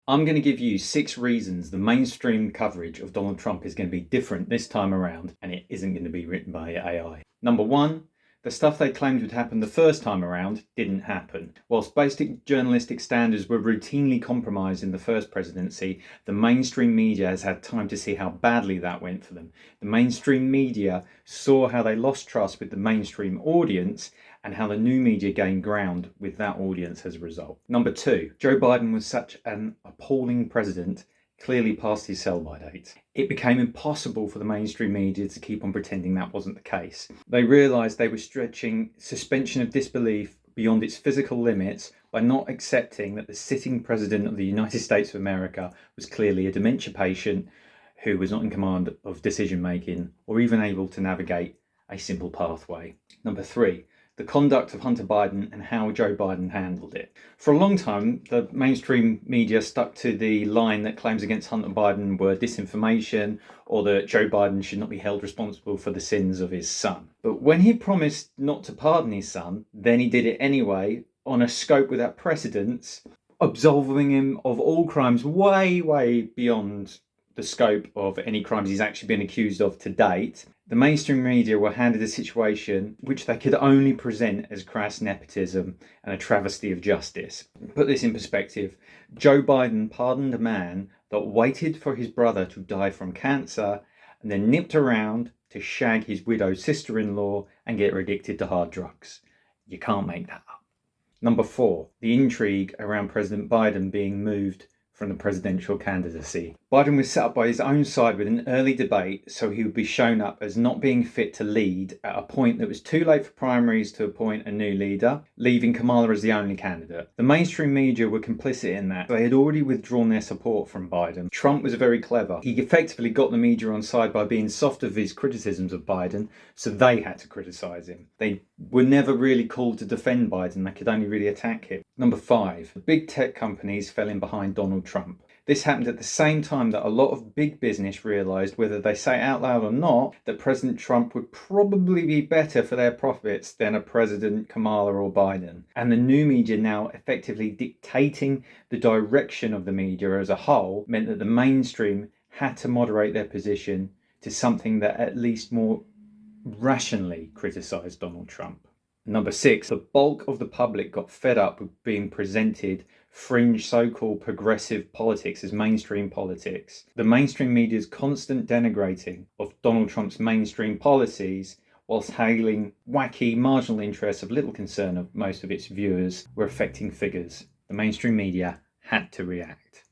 I'm going to give you 6 reasons the mainstream coverage of Donald Trump is going to be different this time around, and it isn't going to be written by AI. Number 1, the stuff they claimed would happen the first time around didn't happen. Whilst basic journalistic standards were routinely compromised in the first presidency, the mainstream media has had time to see how badly that went for them. The mainstream media saw how they lost trust with the mainstream audience and how the new media gained ground with that audience as a result. Number 2, Joe Biden was such an appalling president, clearly past his sell-by date. It became impossible for the mainstream media to keep on pretending that wasn't the case. They realised they were stretching suspension of disbelief beyond its physical limits by not accepting that the sitting president of the United States of America was clearly a dementia patient who was not in command of decision making or even able to navigate a simple pathway. Number 3, the conduct of Hunter Biden and how Joe Biden handled it. For a long time, the mainstream media stuck to the line that claims against Hunter Biden were disinformation or that Joe Biden should not be held responsible for the sins of his son. But when he promised not to pardon his son, then he did it anyway on a scope without precedence, absolving him of all crimes way, way beyond the scope of any crimes he's actually been accused of to date. The mainstream media were handed a situation which they could only present as crass nepotism and a travesty of justice. Put this in perspective, Joe Biden pardoned a man that waited for his brother to die from cancer and then nipped around to shag his widowed sister-in-law and get her addicted to hard drugs. You can't make that up. Number 4, the intrigue around President Biden being moved from the presidential candidacy. Biden was set up by his own side with an early debate so he would be shown up as not being fit to lead at a point that was too late for primaries to appoint a new leader, leaving Kamala as the only candidate. The mainstream media were complicit in that. They had already withdrawn their support from Biden. Trump was very clever. He effectively got the media on side by being soft of his criticisms of Biden, so they had to criticize him. They were never really called to defend Biden. They could only really attack him. Number 5, the big tech companies fell in behind Donald Trump. This happened at the same time that a lot of big business realised, whether they say it out loud or not, that President Trump would probably be better for their profits than a President Kamala or Biden. And the new media now effectively dictating the direction of the media as a whole meant that the mainstream had to moderate their position to something that at least more rationally criticised Donald Trump. Number 6, the bulk of the public got fed up with being presented fringe so-called progressive politics as mainstream politics. The mainstream media's constant denigrating of Donald Trump's mainstream policies whilst hailing wacky marginal interests of little concern of most of its viewers were affecting figures. The mainstream media had to react.